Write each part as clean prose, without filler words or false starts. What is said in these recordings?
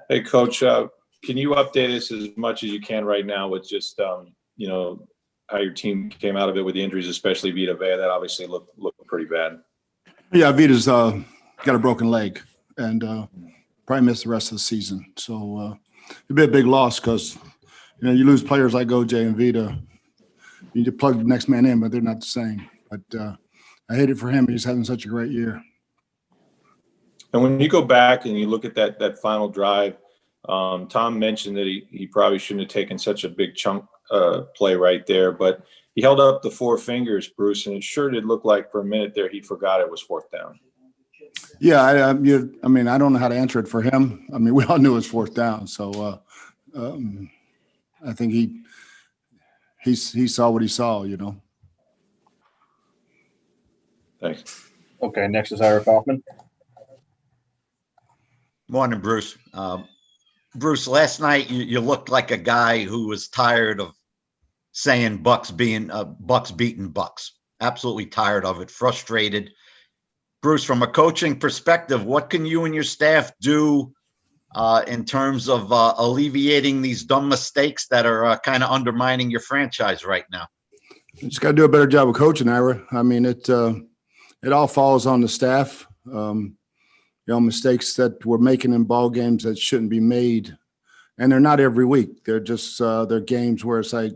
Hey, Coach, can you update us as much as you can right now with just, how your team came out of it with the injuries, especially Vita Vea? That obviously looked pretty bad. Yeah, Vita's got a broken leg and probably miss the rest of the season. So it'd be a big loss because, you lose players like OJ and Vita. You just plug the next man in, but they're not the same. But I hate it for him. He's having such a great year. And when you go back and you look at that final drive, Tom mentioned that he probably shouldn't have taken such a big chunk play right there, but he held up the four fingers, Bruce, and it sure did look like for a minute there he forgot it was fourth down. Yeah, I mean, I don't know how to answer it for him. I mean, we all knew it was fourth down, so I think he saw what he saw, Thanks. Okay, next is Ira Kaufman. Morning, Bruce. Bruce, last night you looked like a guy who was tired of saying Bucs beating Bucs. Absolutely tired of it, frustrated. Bruce, from a coaching perspective, what can you and your staff do in terms of alleviating these dumb mistakes that are kind of undermining your franchise right now? You just got to do a better job of coaching, Ira. I mean, it all falls on the staff. Mistakes that we're making in ball games that shouldn't be made, and they're not every week. They're just they're games where it's like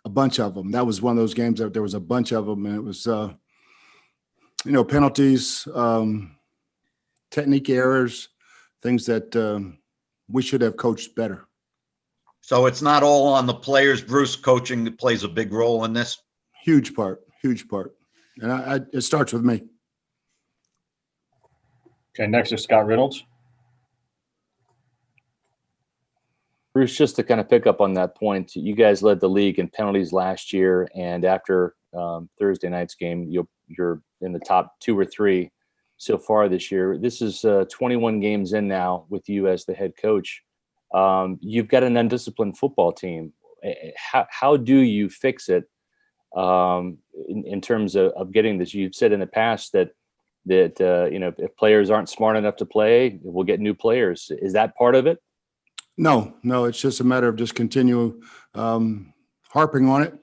a bunch of them. That was one of those games that there was a bunch of them, and it was penalties, technique errors, things that we should have coached better. So it's not all on the players, Bruce. Coaching plays a big role in this. Huge part, and it starts with me. Okay, next is Scott Reynolds. Bruce, just to kind of pick up on that point, you guys led the league in penalties last year, and after Thursday night's game, you're in the top 2 or 3 so far this year. This is 21 games in now with you as the head coach. You've got an undisciplined football team. How do you fix it in terms of getting this? You've said in the past that if players aren't smart enough to play, we'll get new players. Is that part of it? No, it's just a matter of just continue harping on it.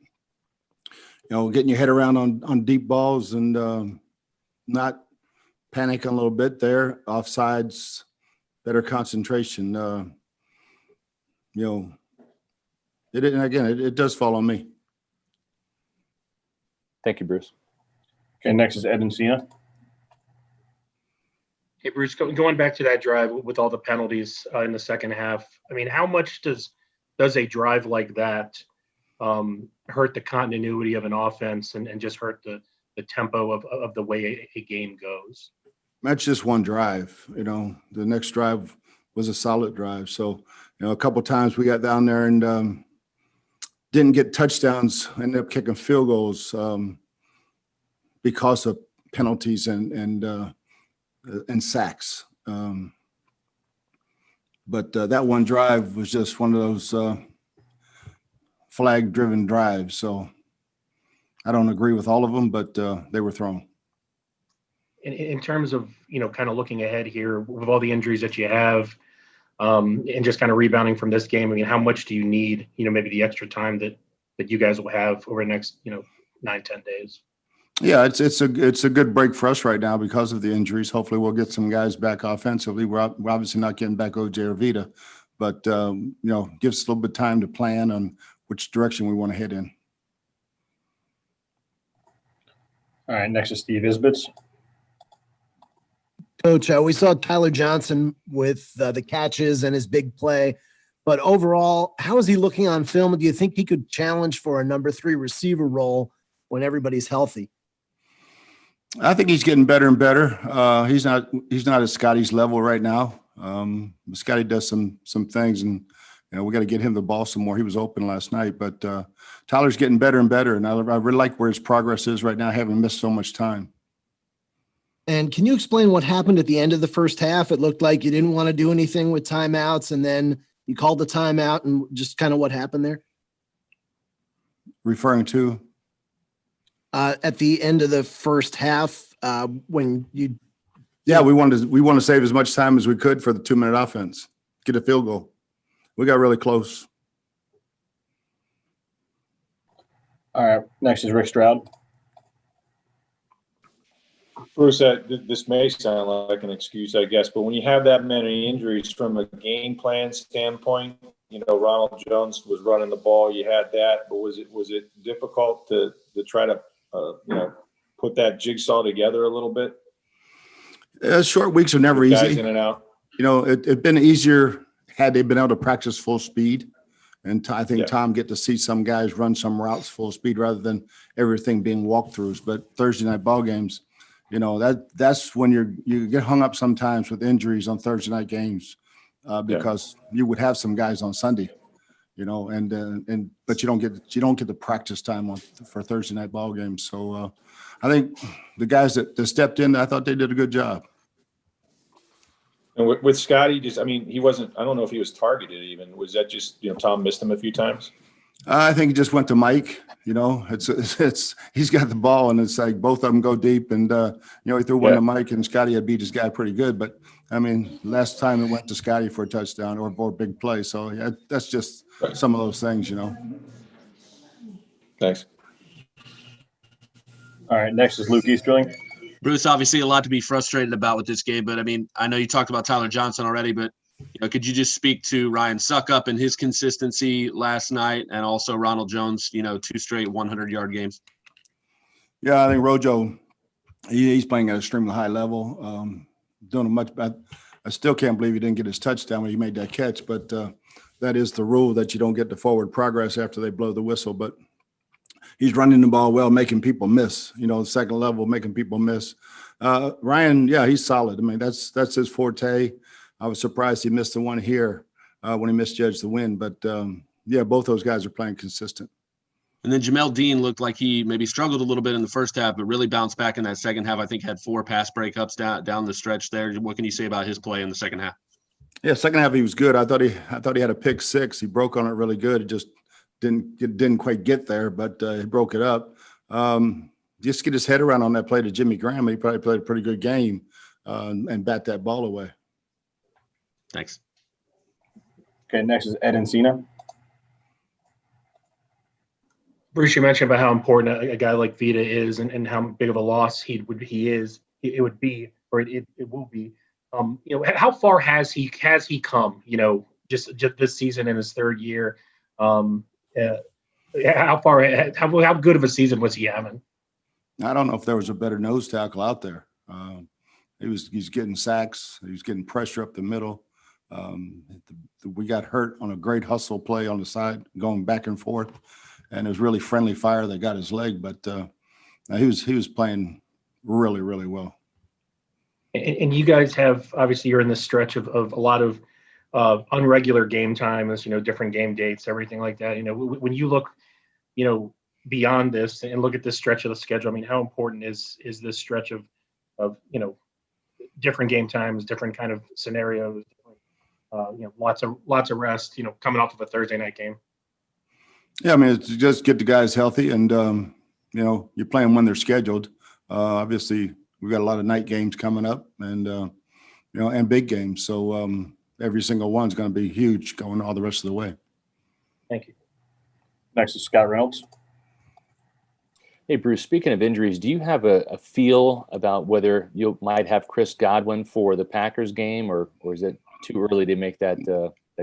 Getting your head around on deep balls and not panicking a little bit there. Offsides, better concentration. It does fall on me. Thank you, Bruce. Okay, next is Ed Encina. Hey, Bruce, going back to that drive with all the penalties in the second half, I mean, how much does a drive like that hurt the continuity of an offense and just hurt the tempo of the way a game goes? That's just one drive. The next drive was a solid drive. So, a couple of times we got down there and didn't get touchdowns, ended up kicking field goals because of penalties and sacks. But that one drive was just one of those flag-driven drives. So I don't agree with all of them, but they were thrown. In terms of, kind of looking ahead here with all the injuries that you have and just kind of rebounding from this game, I mean, how much do you need, maybe the extra time that you guys will have over the next, 9-10 days? Yeah, it's a good break for us right now because of the injuries. Hopefully we'll get some guys back offensively. We're obviously not getting back OJ or Vita, but give us a little bit of time to plan on which direction we want to head in. All right, next is Steve Isbitz. Coach, we saw Tyler Johnson with the catches and his big play, but overall, how is he looking on film? Do you think he could challenge for a number 3 receiver role when everybody's healthy? I think he's getting better and better. He's not at Scotty's level right now. Scotty does some things, and we got to get him the ball some more. He was open last night, but Tyler's getting better and better, and I really like where his progress is right now, having missed so much time. And can you explain what happened at the end of the first half? It looked like you didn't want to do anything with timeouts, and then you called the timeout, and just kind of what happened there? Referring to? At the end of the first half, when you Yeah, we want to save as much time as we could for the 2-minute offense. Get a field goal. We got really close. All right, next is Rick Stroud. Bruce, this may sound like an excuse, I guess, but when you have that many injuries from a game plan standpoint, Ronald Jones was running the ball. You had that, but was it difficult to try to put that jigsaw together a little bit? Short weeks are never Guys easy. in and out. It'd been easier had they been able to practice full speed. And I think Yeah. Tom get to see some guys run some routes full speed rather than everything being walkthroughs. But Thursday night ball games, that's when you get hung up sometimes with injuries on Thursday night games because you would have some guys on Sunday, but you don't get the practice time for Thursday night ball games. So I think the guys that stepped in, I thought they did a good job. And with Scotty, he wasn't. I don't know if he was targeted even. Was that just Tom missed him a few times? I think he just went to Mike. It's he's got the ball, and it's like both of them go deep, and he threw one to Mike, and Scotty had beat his guy pretty good. But last time it went to Scotty for a touchdown or a big play. So yeah, that's just some of those things, Thanks. All right, next is Luke Easterling. Bruce, obviously a lot to be frustrated about with this game, but I know you talked about Tyler Johnson already, but could you just speak to Ryan Suckup and his consistency last night, and also Ronald Jones, 2 straight 100-yard games? Yeah, I think Rojo, he's playing at an extremely high level, doing much better. I still can't believe he didn't get his touchdown when he made that catch, but that is the rule that you don't get the forward progress after they blow the whistle. But he's running the ball well, making people miss, second level, making people miss. Ryan, yeah, he's solid. That's his forte. I was surprised he missed the one here when he misjudged the win. But, both those guys are playing consistent. And then Jamel Dean looked like he maybe struggled a little bit in the first half, but really bounced back in that second half. I think had 4 pass breakups down the stretch there. What can you say about his play in the second half? Yeah, second half he was good. I thought he had a pick 6. He broke on it really good. It just didn't quite get there, but he broke it up. Just get his head around on that play to Jimmy Graham. He probably played a pretty good game and bat that ball away. Thanks. Okay, next is Ed Encina. Bruce, you mentioned about how important a guy like Vita is and how big of a loss it would be. How far has he come, just this season in his third year? How good of a season was he having? I don't know if there was a better nose tackle out there. He's getting sacks. He was getting pressure up the middle. We got hurt on a great hustle play on the side, going back and forth, and it was really friendly fire that got his leg. But he was playing really, really well. And you guys have, obviously, you're in this stretch of a lot of unregular game times, different game dates, everything like that. When you look, beyond this and look at this stretch of the schedule, how important is this stretch of different game times, different kind of scenarios, lots of rest, coming off of a Thursday night game? Yeah, it's just get the guys healthy, and you're playing when they're scheduled. Obviously, we've got a lot of night games coming up, and and big games. So every single one's going to be huge going all the rest of the way. Thank you. Next is Scott Reynolds. Hey, Bruce, speaking of injuries, do you have a feel about whether you might have Chris Godwin for the Packers game, or is it too early to make that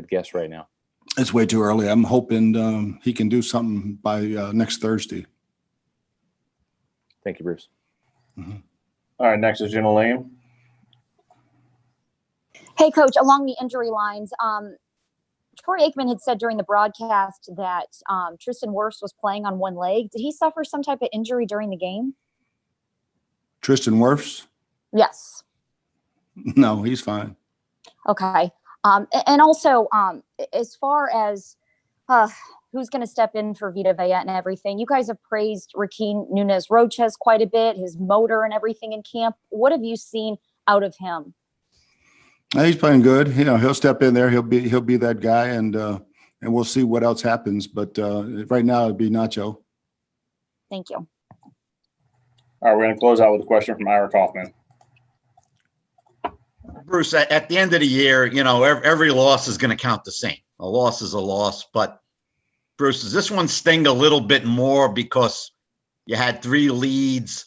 guess right now? It's way too early. I'm hoping he can do something by next Thursday. Thank you, Bruce. Mm-hmm. All right, next is Jenna Lane. Hey, Coach, along the injury lines, Troy Aikman had said during the broadcast that Tristan Wirfs was playing on one leg. Did he suffer some type of injury during the game? Tristan Wirfs? Yes. No, he's fine. Okay. And also, as far as who's going to step in for Vita Vea and everything, you guys have praised Rakeem Nunez-Roches quite a bit, his motor and everything in camp. What have you seen out of him? He's playing good. He'll step in there. He'll be that guy, and we'll see what else happens. But right now, it'd be Nacho. Thank you. All right, we're going to close out with a question from Ira Kaufman. Bruce, at the end of the year, you know, every loss is going to count the same. A loss is a loss, but Bruce, does this one sting a little bit more because you had 3 leads?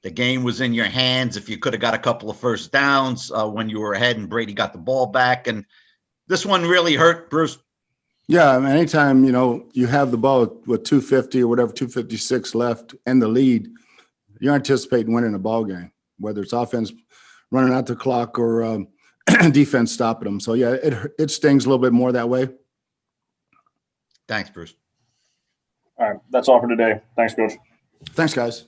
The game was in your hands. If you could have got a couple of first downs when you were ahead and Brady got the ball back, and this one really hurt, Bruce. Yeah, I mean, anytime, you know, you have the ball with 250 or whatever, 256 left and the lead, you're anticipating winning a ball game, whether it's offense running out the clock or defense stopping them. So, yeah, it stings a little bit more that way. Thanks, Bruce. All right, that's all for today. Thanks, Coach. Thanks, guys.